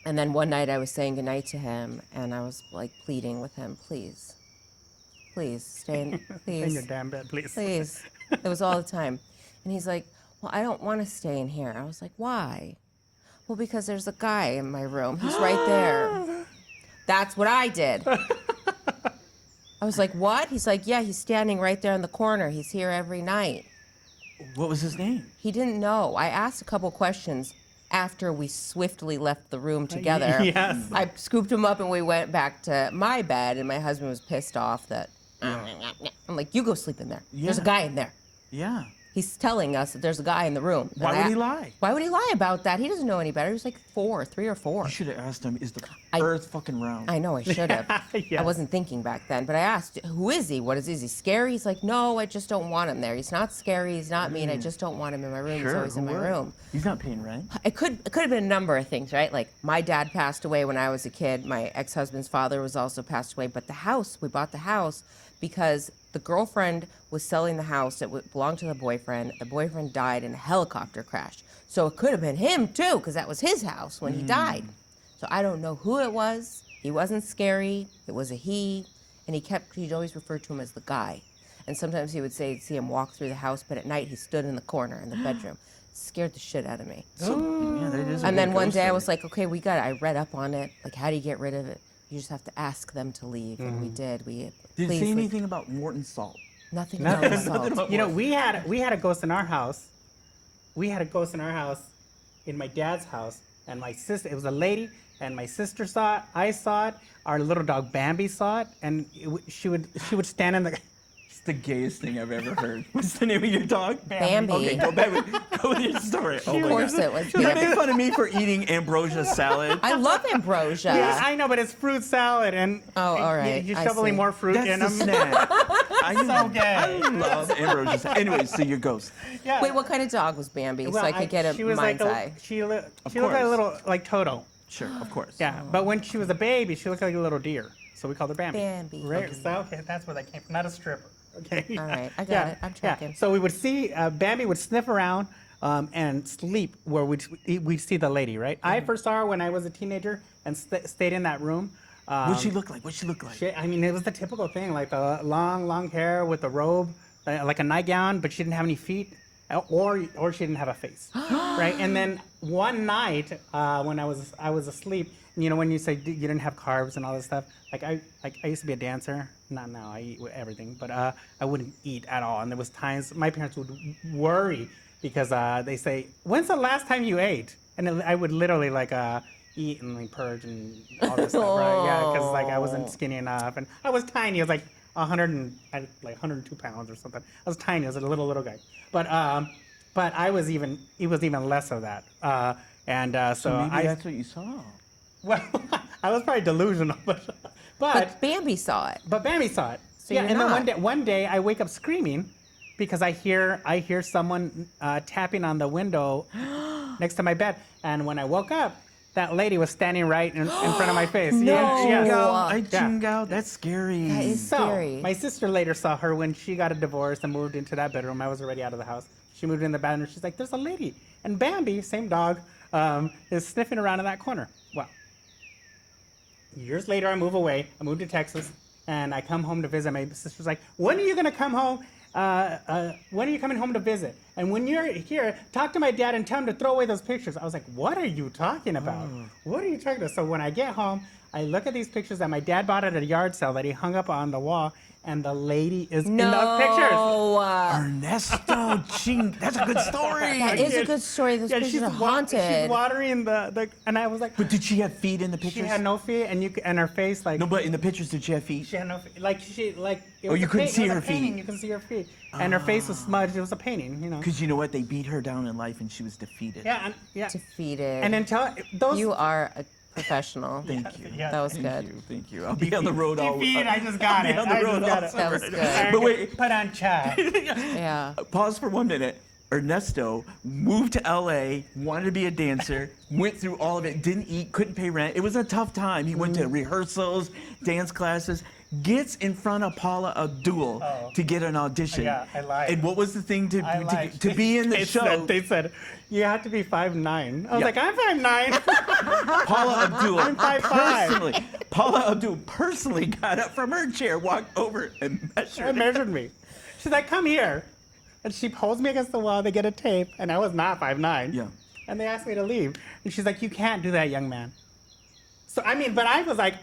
And then one night I was saying goodnight to him and I was like pleading with him, please stay in, please. In your damn bed, please. Please. It was all the time. And he's like, well, I don't want to stay in here. I was like, why? Well, because there's a guy in my room. He's right there. That's what I did. I was like, what? He's like, yeah, he's standing right there in the corner. He's here every night. What was his name? He didn't know. I asked a couple questions after we swiftly left the room together. Yes. I scooped him up and we went back to my bed, and my husband was pissed off that I'm like, you go sleep in there. There's a Yeah. guy in there. Yeah. He's telling us that there's a guy in the room. Why would he lie? Why would he lie about that? He doesn't know any better. He was like 3 or 4. You should have asked him, is the I- earth fucking round? I know I should have. Yes. I wasn't thinking back then, but I asked, who is he? What is he? Is he scary? He's like, no, I just don't want him there. He's not scary. He's not mean. I just don't want him in my room. He's always in my who would? room. He's not paying rent. It could have been a number of things, right? Like my dad passed away when I was a kid. My ex-husband's father was also passed away. But the house, we bought the house because the girlfriend was selling the house. It belonged to the boyfriend. The boyfriend died in a helicopter crash. So it could have been him too, because that was his house when he died. So I don't know who it was. He wasn't scary. It was a he. And he'd always refer to him as the guy. And sometimes he would say he'd see him walk through the house, but at night he stood in the corner in the bedroom. Scared the shit out of me. So, yeah, that is a And good then one ghost day I story. was like, okay, we got it. I read up on it. Like, how do you get rid of it? You just have to ask them to leave. And we did. Did it Please, say like, anything about Morton salt? Nothing Nothing. about the Nothing salt. about- You know, we had a ghost in our house. We had a ghost in our house, in my dad's house, and my sister. It was a lady, and my sister saw it. I saw it. Our little dog Bambi saw it, and she would stand in the. It's the gayest thing I've ever heard. What's the name of your dog? Bambi. Okay, go with your story. Oh Of my course God. it was. You're Bambi. making fun of me for eating ambrosia salad. I love ambrosia. Yeah, I know, but it's fruit salad, and Oh, all right, you're I shoveling see. more fruit That's in the them. snack. I gay. love ambrosia salad. Anyway, so your ghost. Yeah. Wait, what kind of dog was Bambi? Well, so I could get a she was mind's like eye. she looked like a course. little like Toto. Sure, of course. Yeah, but when she was a baby, she looked like a little deer, so we called her Bambi. Bambi. Right. So okay, that's where that came from. Not a stripper. Okay. All right, I got it. I'm tracking. So we would see Bambi would sniff around and sleep where we'd see the lady. Right. I first saw her when I was a teenager and stayed in that room. What'd she look like? What'd she look like? I mean, it was the typical thing, like the long hair with a robe, like a nightgown, but she didn't have any feet, or she didn't have a face, right? And then one night when I was asleep, you know, when you say you didn't have carbs and all this stuff, I used to be a dancer. Not now, I eat eeverything, but I wouldn't eat at all. And there was times my parents would worry because they say, "When's the last time you ate?" And I would literally eat and purge and all this stuff, right? Yeah, because I wasn't skinny enough, and I was tiny. I was like 102 pounds or something. I was tiny. I was a little guy, but I was even. It was even less of that, So maybe that's what you saw. well, I was probably delusional, but But Bambi saw it. Bambi saw it. So yeah, you're and not. then one day I wake up screaming, because I hear someone tapping on the window next to my bed, and when I woke up, that lady was standing right in front of my face. No. I Yeah. tuned out. That's scary. That is So, scary. my sister later saw her when she got a divorce and moved into that bedroom. I was already out of the house. She moved in the bedroom. She's like, there's a lady. And Bambi, same dog, is sniffing around in that corner. Well, years later, I move away. I moved to Texas, and I come home to visit. My sister's like, when are you going to come home? When are you coming home to visit? And when you're here, talk to my dad and tell him to throw away those pictures. I was like, what are you talking about? What are you talking about? So when I get home, I look at these pictures that my dad bought at a yard sale that he hung up on the wall, and the lady is in those pictures. Ernesto, ching, that's a good story. That is a good story. Those pictures are haunted. She's watering the, and I was like, But did she have feet in the pictures? she had no feet, and her face like. No, but in the pictures, did she have feet? She had no feet. Like it Oh, was you a couldn't paint- see it was her a painting. feet. You can see her feet, and her face was smudged. It was a painting, you know. Because you know what? They beat her down in life and she was defeated. Yeah. Defeated. And until those. You are a professional. Thank you. Yeah. That was Thank good. you. Thank you. I'll be on the road all Defeated, I just got it. I'll be on the road all That summer. was good. But wait, Put on chat. Yeah. pause for 1 minute. Ernesto moved to LA, wanted to be a dancer, went through all of it, didn't eat, couldn't pay rent. It was a tough time. He went to rehearsals, dance classes, gets in front of Paula Abdul to get an audition. Yeah, I lied. And what was the thing to lied. be in the show? They said, you have to be 5'9". I was Yeah. like, I'm 5'9". Paula Abdul I'm 5'5". Paula Abdul personally got up from her chair, walked over, and She measured. measured me. She's like, come here. And she holds me against the wall. They get a tape, and I was not 5'9". Yeah. And they asked me to leave. And she's like, you can't do that, young man. So, I mean, but I was like,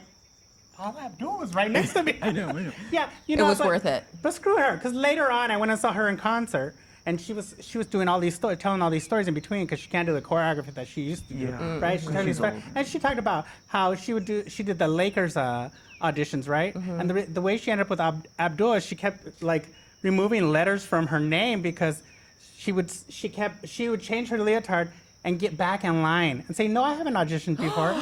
all I have to do was right next to me. I know. Yeah, It was worth it. But screw her, because later on I went and saw her in concert, and she was doing all these stories, telling all these stories in between, because she can't do the choreography that she used to do, Yeah. right? She's telling these She's stories. old. And she talked about how she did the Lakers auditions, right? And the way she ended up with Abdul is she kept like removing letters from her name because she would change her leotard and get back in line and say, no, I haven't auditioned before.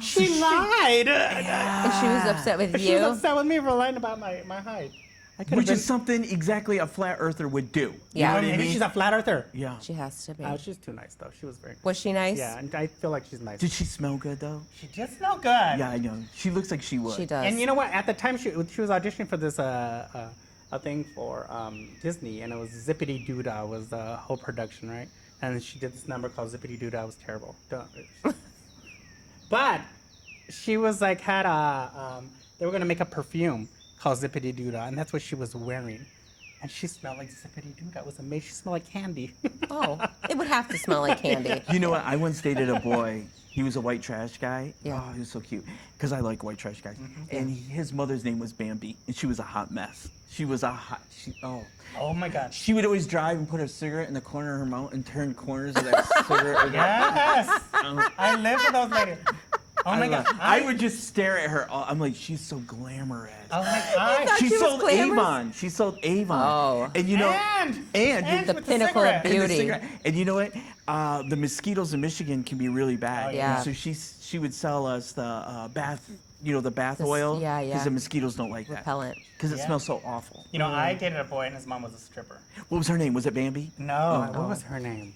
She lied. And she was upset with She was you. upset with me for lying about my height. I could've Which been- is something exactly a flat earther would do. Yeah. You know what I Maybe mean? she's a flat earther. Yeah. She has to be. She's too nice though. She was very. Was she nice? Yeah, and I feel like she's nice. Did she smell good though? She did smell good. Yeah, I know. She looks like she would. She does. And you know what? At the time, she was auditioning for this a thing for Disney, and it was Zippity Doodah was the whole production, right? And she did this number called Zippity Doodah. It was terrible. But she was like they were gonna make a perfume called Zippity Doodah, and that's what she was wearing. And she smelled like Zippity Doodah. It was amazing. She smelled like candy. Oh, it would have to smell like candy. You know what? I once dated a boy. He was a white trash guy. Yeah. Oh, he was so cute. Because I like white trash guys. And his mother's name was Bambi. And she was a hot mess. She was Oh my God. She would always drive and put a cigarette in the corner of her mouth and turn corners of that cigarette. Yes. I live with those ladies. Oh my God. I would just stare at her. I'm like, she's so glamorous. I was like, thought She she was sold glamorous? Avon. She sold Avon. Oh. And you know, and The with pinnacle of cigarette. and the beauty. cigarette. And you know what? The mosquitoes in Michigan can be really bad. Oh, yeah. So she would sell us the bath, the bath This- oil. yeah, yeah. Because the mosquitoes don't like that. Repellent. Because it Yeah. smells so awful. You know, I dated a boy and his mom was a stripper. What was her name? Was it Bambi? No, what was her name?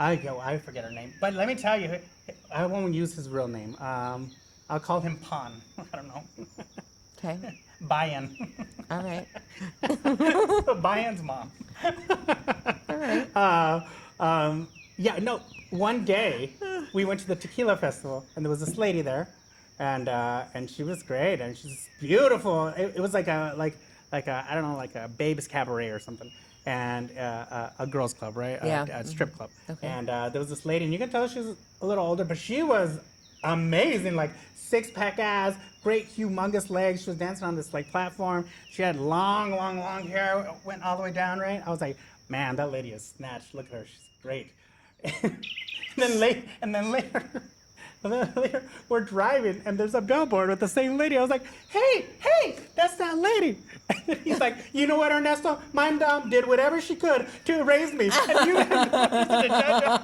I forget her name. But let me tell you, I won't use his real name. I'll call him Pon. I don't know. Okay. Bayan. All right. Bayan's mom. All right. Yeah, no. One day, we went to the tequila festival, and there was this lady there, and she was great, and she's beautiful. It was like a I don't know, like a Babe's Cabaret or something, and a girls' club, right? Yeah. A strip club. Okay. And there was this lady, and you can tell she was a little older, but she was amazing, like six-pack ass, great, humongous legs. She was dancing on this like platform. She had long hair, went all the way down, right? I was like, man, that lady is snatched. Look at her, she's great. and then later, we're driving, and there's a billboard with the same lady. I was like, hey, that's that lady. And he's like, you know what, Ernesto? My mom did whatever she could to raise me, and you didn't know.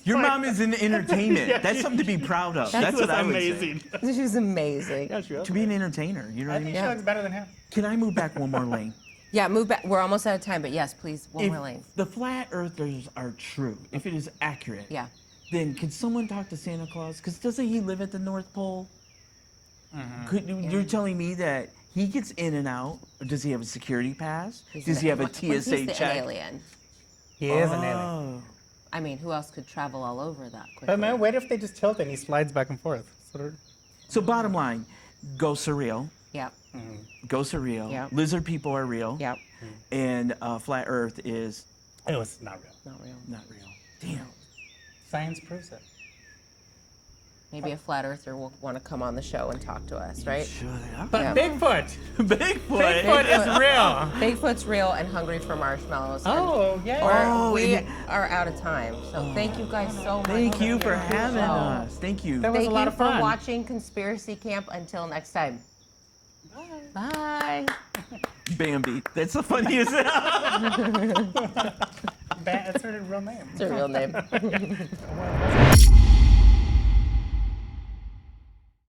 Your mom is in entertainment. Yeah, That's something to be proud of. That's what I would amazing. say. She was amazing. Yeah, she was. To be an entertainer, you know what I I think mean? she looks better than him. Can I move back one more lane? Yeah, move back. We're almost out of time, but yes, please, one more lane. If the flat earthers are true, if it is accurate, Yeah. then can someone talk to Santa Claus? Because doesn't he live at the North Pole? You're telling me that he gets in and out? Or does he have a security pass? Does he have a He's TSA an check? alien. He is an alien. Oh. I mean, who else could travel all over that quickly? But man, what if they just tilt it and he slides back and forth? So bottom line, go surreal. Yep. Go surreal. Yep. Lizard people are real. Yep. And flat Earth is It was not real. Not real. not real. Damn. Science proves it. Maybe a flat earther will want to come on the show and talk to us, right? Sure they are. But Yeah. Bigfoot! Bigfoot. Bigfoot is real! Bigfoot's real and hungry for marshmallows. Oh, yeah. Oh, we and- are out of time. So thank you guys so much. Thank you for your having show. us. Thank you. That was Thank a lot you of fun. for watching Conspiracy Camp. Until next time. Bye. Bambi. That's the funniest. That's her real name. It's a real name.